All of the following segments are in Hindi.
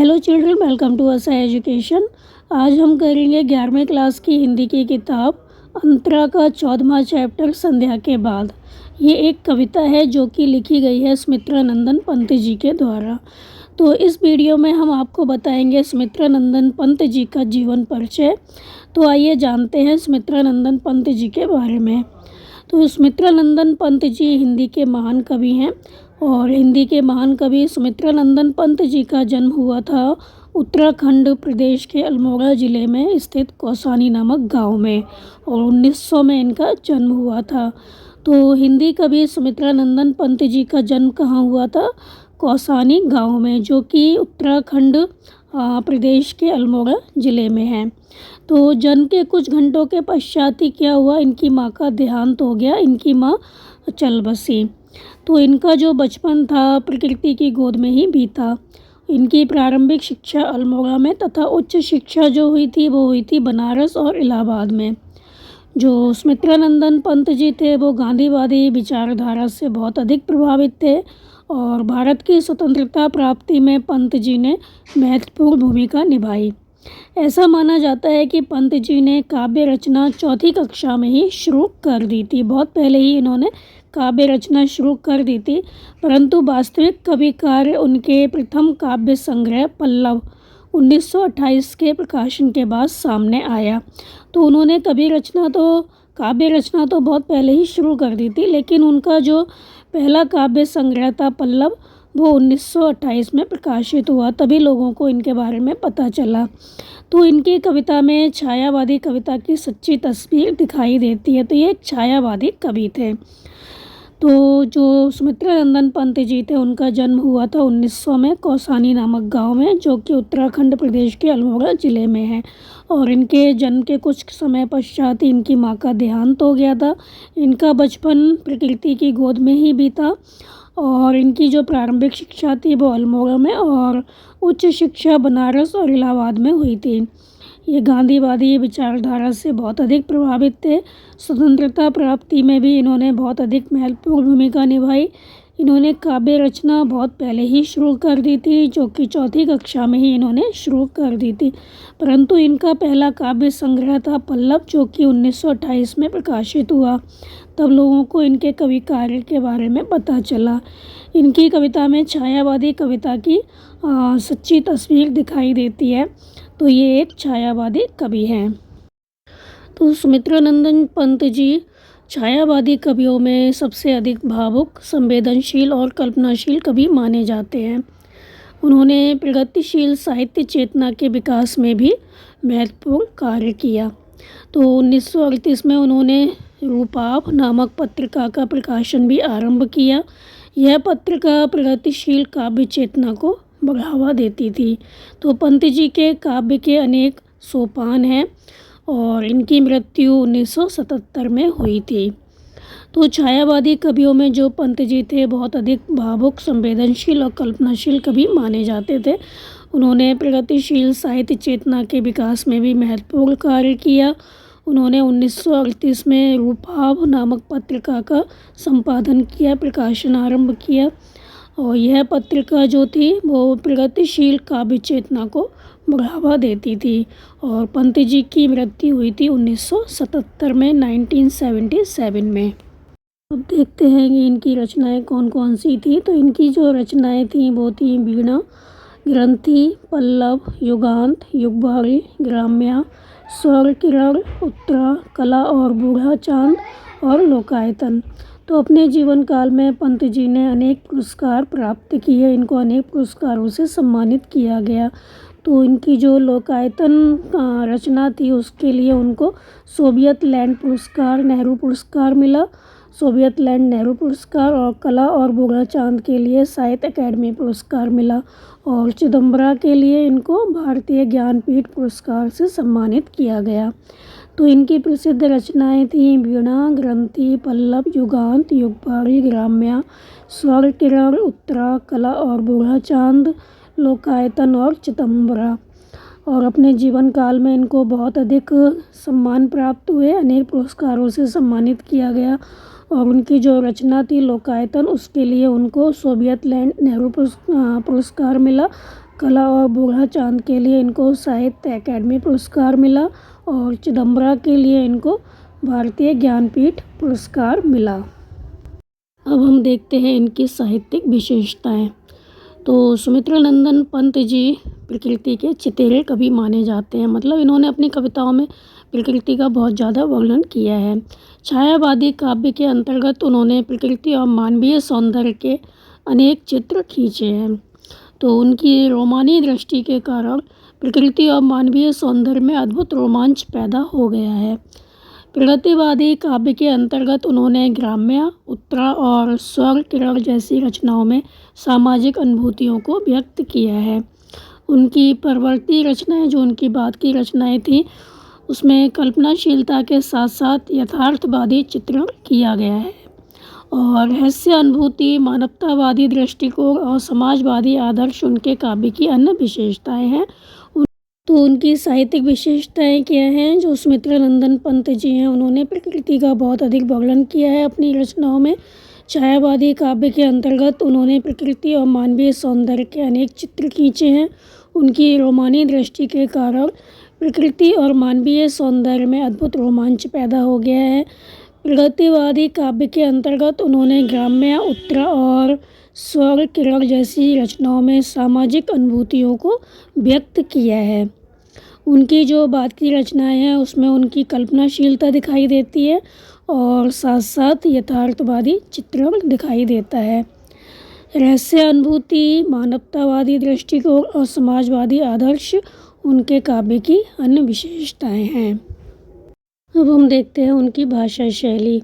हेलो चिल्ड्रन, वेलकम टू असा एजुकेशन। आज हम करेंगे 11वीं क्लास की हिंदी की किताब अंतरा का 14वां चैप्टर संध्या के बाद। ये एक कविता है जो कि लिखी गई है सुमित्रानंदन पंत जी के द्वारा। तो इस वीडियो में हम आपको बताएंगे सुमित्रानंदन पंत जी का जीवन परिचय। तो आइए जानते हैं सुमित्रानंदन पंत जी के बारे में। तो सुमित्रानंदन पंत जी हिंदी के महान कवि हैं और हिंदी के महान कवि सुमित्रानंदन पंत जी का जन्म हुआ था उत्तराखंड प्रदेश के अल्मोड़ा ज़िले में स्थित कौसानी नामक गांव में और 1900 में इनका जन्म हुआ था। तो हिंदी कवि सुमित्रानंदन पंत जी का जन्म कहाँ हुआ था? कौसानी गांव में, जो कि उत्तराखंड प्रदेश के अल्मोड़ा ज़िले में है। तो जन्म के कुछ घंटों के पश्चात ही क्या हुआ, इनकी माँ का देहांत हो गया। इनकी माँ चल बसी। तो इनका जो बचपन था प्रकृति की गोद में ही बीता। इनकी प्रारंभिक शिक्षा अल्मोड़ा में तथा उच्च शिक्षा जो हुई थी वो हुई थी बनारस और इलाहाबाद में। जो सुमित्रानंदन पंत जी थे वो गांधीवादी विचारधारा से बहुत अधिक प्रभावित थे और भारत की स्वतंत्रता प्राप्ति में पंत जी ने महत्वपूर्ण भूमिका निभाई। ऐसा माना जाता है कि पंत जी ने काव्य रचना चौथी कक्षा में ही शुरू कर दी थी। बहुत पहले ही इन्होंने काव्य रचना शुरू कर दी थी, परंतु वास्तविक कवि कार्य उनके प्रथम काव्य संग्रह पल्लव 1928 के प्रकाशन के बाद सामने आया। तो उन्होंने काव्य रचना तो बहुत पहले ही शुरू कर दी थी, लेकिन उनका जो पहला काव्य संग्रह था पल्लव वो 1928 में प्रकाशित हुआ। तभी लोगों को इनके बारे में पता चला। तो इनकी कविता में छायावादी कविता की सच्ची तस्वीर दिखाई देती है। तो ये एक छायावादी कवि थे। तो जो सुमित्रानंदन पंत जी थे उनका जन्म हुआ था 1900 में कौसानी नामक गांव में, जो कि उत्तराखंड प्रदेश के अल्मोड़ा ज़िले में है। और इनके जन्म के कुछ समय पश्चात ही इनकी माँ का देहांत हो गया था। इनका बचपन प्रकृति की गोद में ही बीता और इनकी जो प्रारंभिक शिक्षा थी वो अल्मोड़ा में और उच्च शिक्षा बनारस और इलाहाबाद में हुई थी। ये गांधीवादी विचारधारा से बहुत अधिक प्रभावित थे। स्वतंत्रता प्राप्ति में भी इन्होंने बहुत अधिक महत्वपूर्ण भूमिका निभाई। इन्होंने काव्य रचना बहुत पहले ही शुरू कर दी थी, जो कि चौथी कक्षा में ही इन्होंने शुरू कर दी थी, परंतु इनका पहला काव्य संग्रह था पल्लव, जो कि 1928 में प्रकाशित हुआ। तब लोगों को इनके कवि कार्य के बारे में पता चला। इनकी कविता में छायावादी कविता की सच्ची तस्वीर दिखाई देती है। तो ये एक छायावादी कवि हैं। तो सुमित्रानंदन पंत जी छायावादी कवियों में सबसे अधिक भावुक, संवेदनशील और कल्पनाशील कवि माने जाते हैं। उन्होंने प्रगतिशील साहित्य चेतना के विकास में भी महत्वपूर्ण कार्य किया। तो 1938 में उन्होंने रूपाभ नामक पत्रिका का प्रकाशन भी आरंभ किया। यह पत्रिका प्रगतिशील काव्य चेतना को बढ़ावा देती थी। तो पंत जी के काव्य के अनेक सोपान हैं और इनकी मृत्यु 1977 में हुई थी। तो छायावादी कवियों में जो पंत जी थे बहुत अधिक भावुक, संवेदनशील और कल्पनाशील कवि माने जाते थे। उन्होंने प्रगतिशील साहित्य चेतना के विकास में भी महत्वपूर्ण कार्य किया। उन्होंने 1938 में रूपाभ नामक पत्रिका का संपादन किया, प्रकाशन आरंभ किया और यह पत्रिका जो थी वो प्रगतिशील काव्य चेतना को बढ़ावा देती थी। और पंत जी की मृत्यु हुई थी 1977 में, 1977 में। अब देखते हैं कि इनकी रचनाएं कौन कौन सी थी। तो इनकी जो रचनाएं थी वो थी वीणा, ग्रंथि, पल्लव, युगांत, युगवाणी, ग्राम्या, स्वर किरण, उत्तरा, कला और बूढ़ा चांद और लोकायतन। तो अपने जीवन काल में पंत जी ने अनेक पुरस्कार प्राप्त किए। इनको अनेक पुरस्कारों से सम्मानित किया गया। तो इनकी जो लोकायतन रचना थी उसके लिए उनको सोवियत लैंड पुरस्कार, नेहरू पुरस्कार मिला, सोवियत लैंड नेहरू पुरस्कार। और कला और बूढ़ा चांद के लिए साहित्य अकादमी पुरस्कार मिला और चिदम्बरा के लिए इनको भारतीय ज्ञानपीठ पुरस्कार से सम्मानित किया गया। तो इनकी प्रसिद्ध रचनाएं थीं वीणा, ग्रंथि, पल्लव, युगांत, युगवाणी, ग्राम्या, स्वर किरण, उत्तरा, कला और बूढ़ा चांद, लोकायतन और चिदम्बरा। और अपने जीवन काल में इनको बहुत अधिक सम्मान प्राप्त हुए, अनेक पुरस्कारों से सम्मानित किया गया। और उनकी जो रचना थी लोकायतन, उसके लिए उनको सोवियत लैंड नेहरू पुरस्कार मिला। कला और बूढ़ा चांद के लिए इनको साहित्य अकादमी पुरस्कार मिला और चिदम्बरा के लिए इनको भारतीय ज्ञानपीठ पुरस्कार मिला। अब हम देखते हैं इनकी साहित्यिक विशेषताएं। तो सुमित्रा नंदन पंत जी प्रकृति के चितेरे कवि माने जाते हैं, मतलब इन्होंने अपनी कविताओं में प्रकृति का बहुत ज़्यादा वर्णन किया है। छायावादी काव्य के अंतर्गत उन्होंने प्रकृति और मानवीय सौंदर्य के अनेक चित्र खींचे हैं। तो उनकी रोमानी दृष्टि के कारण प्रकृति और मानवीय सौंदर्य में अद्भुत रोमांच पैदा हो गया है। प्रगतिवादी काव्य के अंतर्गत उन्होंने ग्राम्य, उत्तरा और स्वर किरण जैसी रचनाओं में सामाजिक अनुभूतियों को व्यक्त किया है। उनकी परवर्ती रचनाएं, जो उनकी बाद की रचनाएं थी, उसमें कल्पनाशीलता के साथ साथ यथार्थवादी चित्रण किया गया है और रहस्य अनुभूति, मानवतावादी दृष्टिकोण और समाजवादी आदर्श उनके काव्य की अन्य विशेषताएं हैं। तो उनकी साहित्यिक विशेषताएं क्या हैं? जो सुमित्रा नंदन पंत जी हैं, उन्होंने प्रकृति का बहुत अधिक वर्णन किया है अपनी रचनाओं में। छायावादी काव्य के अंतर्गत उन्होंने प्रकृति और मानवीय सौंदर्य के अनेक चित्र खींचे हैं। उनकी रोमानी दृष्टि के कारण प्रकृति और मानवीय सौंदर्य में अद्भुत रोमांच पैदा हो गया है। प्रगतिवादी काव्य के अंतर्गत उन्होंने ग्राम्य, उत्तरा और स्वर किरण जैसी रचनाओं में सामाजिक अनुभूतियों को व्यक्त किया है। उनकी जो बाद की रचनाएं हैं उसमें उनकी कल्पनाशीलता दिखाई देती है और साथ साथ यथार्थवादी चित्रण दिखाई देता है। रहस्य अनुभूति, मानवतावादी दृष्टिकोण और समाजवादी आदर्श उनके काव्य की अन्य विशेषताएं हैं। अब हम देखते हैं उनकी भाषा शैली।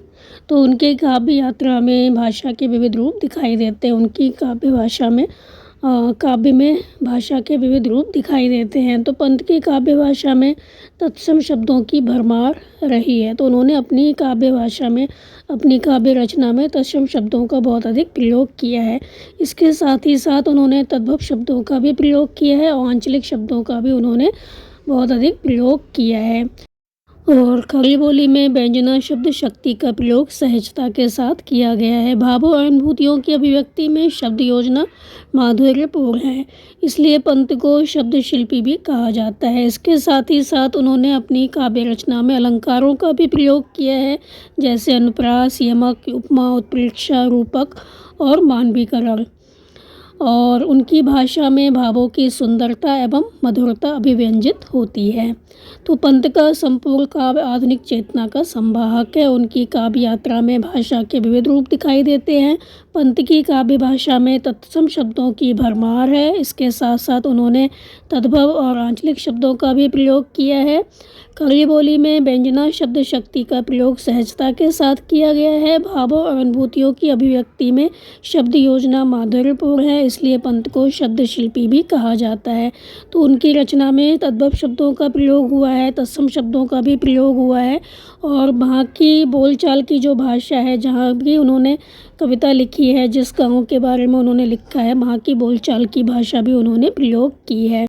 तो उनके काव्य यात्रा में भाषा के विविध रूप दिखाई देते हैं। उनकी काव्य में भाषा के विविध रूप दिखाई देते हैं। तो पंत की काव्य भाषा में तत्सम शब्दों की भरमार रही है। तो उन्होंने अपनी काव्य भाषा में, अपनी काव्य रचना में तत्सम शब्दों का बहुत अधिक प्रयोग किया है। इसके साथ ही साथ उन्होंने तद्भव शब्दों का भी प्रयोग किया है और आंचलिक शब्दों का भी उन्होंने बहुत अधिक प्रयोग किया है। और खड़ी बोली में व्यंजना शब्द शक्ति का प्रयोग सहजता के साथ किया गया है। भावों और अनुभूतियों की अभिव्यक्ति में शब्द योजना माधुर्यपूर्ण है, इसलिए पंत को शब्द शिल्पी भी कहा जाता है। इसके साथ ही साथ उन्होंने अपनी काव्य रचना में अलंकारों का भी प्रयोग किया है, जैसे अनुप्रास, यमक, उपमा, उत्प्रेक्षा, रूपक और मानवीकरण। और उनकी भाषा में भावों की सुंदरता एवं मधुरता अभिव्यंजित होती है। तो पंत का संपूर्ण काव्य आधुनिक चेतना का संवाहक है। उनकी काव्य यात्रा में भाषा के विविध रूप दिखाई देते हैं। पंत की काव्य भाषा में तत्सम शब्दों की भरमार है। इसके साथ साथ उन्होंने तद्भव और आंचलिक शब्दों का भी प्रयोग किया है। खड़ी बोली में व्यंजना शब्द शक्ति का प्रयोग सहजता के साथ किया गया है। भावों और अनुभूतियों की अभिव्यक्ति में शब्द योजना माधुर्यपूर्ण है, इसलिए पंत को शब्द शिल्पी भी कहा जाता है। तो उनकी रचना में तद्भव शब्दों का प्रयोग हुआ है, तत्सम शब्दों का भी प्रयोग हुआ है और वहाँ की बोलचाल की जो भाषा है, जहाँ भी उन्होंने कविता लिखी है, जिस गाँव के बारे में उन्होंने लिखा है, वहाँ की बोलचाल की भाषा भी उन्होंने प्रयोग की है।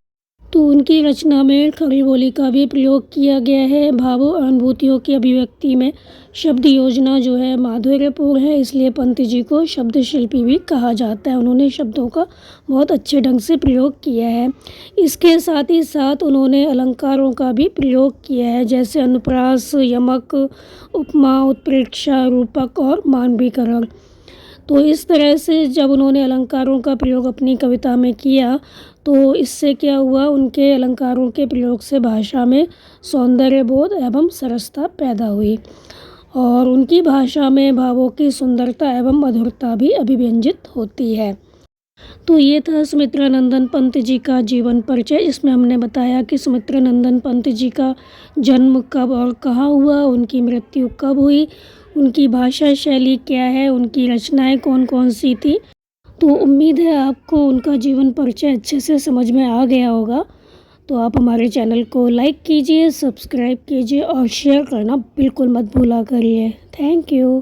तो उनकी रचना में खड़ी बोली का भी प्रयोग किया गया है। भावों और अनुभूतियों की अभिव्यक्ति में शब्द योजना जो है माधुर्यपूर्ण है, इसलिए पंत जी को शब्द शिल्पी भी कहा जाता है। उन्होंने शब्दों का बहुत अच्छे ढंग से प्रयोग किया है। इसके साथ ही साथ उन्होंने अलंकारों का भी प्रयोग किया है, जैसे अनुप्रास, यमक, उपमा, उत्प्रेक्षा, रूपक और मानवीकरण। तो इस तरह से जब उन्होंने अलंकारों का प्रयोग अपनी कविता में किया, तो इससे क्या हुआ, उनके अलंकारों के प्रयोग से भाषा में सौंदर्य बोध एवं सरसता पैदा हुई और उनकी भाषा में भावों की सुंदरता एवं मधुरता भी अभिव्यंजित होती है। तो ये था सुमित्रा नंदन पंत जी का जीवन परिचय, जिसमें हमने बताया कि सुमित्रा नंदन पंत जी का जन्म कब और कहाँ हुआ, उनकी मृत्यु कब हुई, उनकी भाषा शैली क्या है, उनकी रचनाएं कौन कौन सी थी। तो उम्मीद है आपको उनका जीवन परिचय अच्छे से समझ में आ गया होगा। तो आप हमारे चैनल को लाइक कीजिए, सब्सक्राइब कीजिए और शेयर करना बिल्कुल मत भूला करिए। Thank you.